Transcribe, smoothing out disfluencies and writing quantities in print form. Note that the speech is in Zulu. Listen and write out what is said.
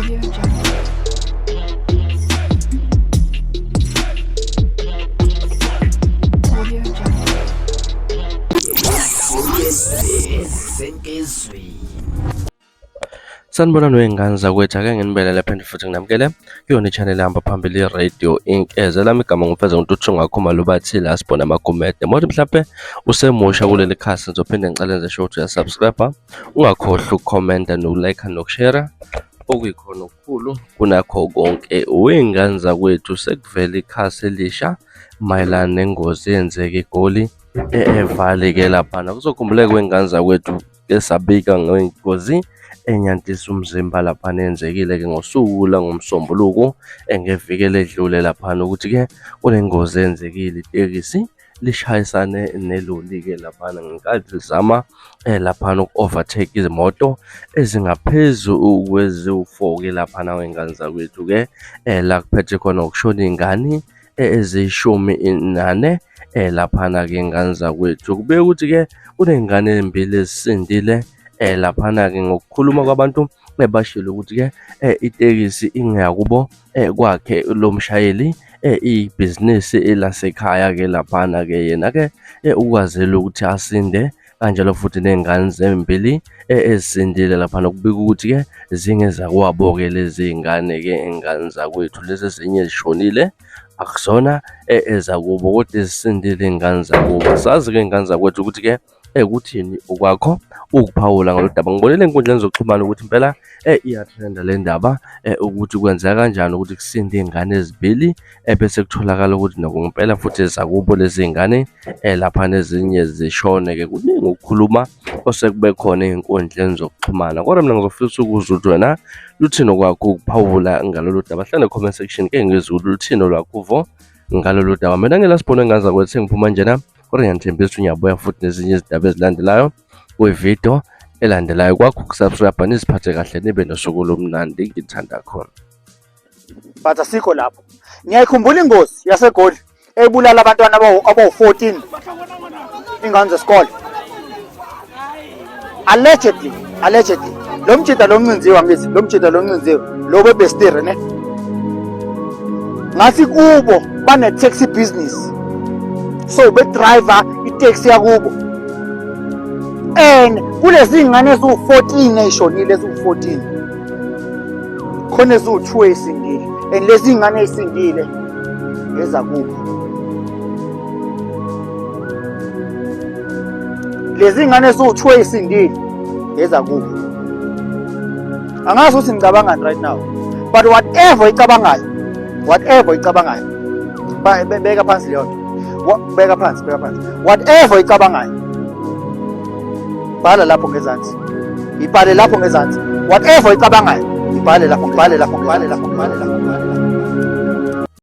Audio Jungle. Audio Jungle. Sanibonani wey'ngane zakwethu, ake nginibelele phela futhi nginamukele kuyona i-channel ehamba phambili i-Radio Inc. Lami igama ngumfeza ngintuthu ngakhuma lubathile asibona amagumede. Mothi mhlampe usemusha kuleli khasi ngizophinde ngicale nje show ukuthi uyasubscribe. Ungakhohlwa ukukhomenta nokulike nokushare. Okuyikhona okukhulu kunakho konke. Wey'ngane zakwethu sekuvela ikhasi elisha mayelana nengozi eyenzeka eGoli evale-ke laphana. Kuzokhumbuleka wey'ngane zakwethu esabika ngengozi enyantisa umzimba laphana eyenzekile-ke ngosuku langomsombuluko ngevikele edlule laphana ukuthi-ke kunengozi eyenzekile, itekisi lishayisane neloli-ke laphana ngenkathi lizama laphana uku-overtake izimoto ezingaphezu kweziwu-4-ke laphana wey'ngane zakwethu-ke la kuphethe khona ukushona iy'ngane eziyishumi-nane laphana-ke iy'ngane zakwethu. Kubeka ukuthi-ke kuney'ngane ey'mbili ezisindile laphana-ke ngokukhuluma kwabantu bashilo ukuthi-ke itekisi ingakubo kwakhe lo mshayeli ibhizinisi elasekhaya-ke laphana-ke yena-ke ukwazile ukuthi asinde kanjalo futhi ney'ngane zembili ezisindile laphana. Kubika ukuthi-ke zingezakwabo-ke lezi y'ngane-ke iy'ngane zakwethu, lezi ezinye zishonile akuzona ezakubo kodwa ezisindile iy'ngane zakubo. Sazi-ke iy'ngane zakwethu ukuthi-ke kuthini okwakho ukuphawula ngalo daba. Ngibonile ey'nkundleni zokuxhumana ukuthi impela iyatrenda le ndaba ukuthi kwenzeka kanjani ukuthi kusinde iy'ngane ezibili bese kutholakala ukuthi nokumpela futhi ezakubo lezi y'ngane laphana ezinye zishone-ke. Kuningi ukukhuluma osekube khona ey'nkundleni zokuxhumana, kodwa mina ngizofisa ukuzwa ukuthi wena luthini okwakho ukuphawula ngalolu daba. Hlale comment section ke ngizwe ukuthi luthini olwakho ngalolu daba. Mina ngelasibona iy'ngane zakwethu sengiphuma njena kodwa ngiyathembisa ukuthi uyabuya futhi nezinye izindaba ezilandelayo kwividiyo elandelayo. Kwakho ukusubscribe niziphathe kahle nibe nosuku lomnandi, ngithanda khona. But asikho lapho. Ngiyayikhumbula ingozi yaseGoli ebulala abantwana abawu-14 ingane zesikole. Allegedly lo mjida lo mncinziwe angithi lo mjida lo mncinziwe lo bebestire ne ngathi kubo bane taxi business, so bedriver itaxi yakubo and kulezi ngane eziwu-14 eyishonile eziwu-14 khona eziwu-2 ezisindile and lezi ngane ezisindile ezakubo. Lezi ngane eziwu-2 ezisindile ezakubo. Angazi ukuthi ngicabangani right now, but whatever icabangayo beka phansi leyo nto, beka phansi whatever icabangayo bhala lapho ngezansi, ibhale lapho ngezansi. Whatever icabangayo ibhale lapho.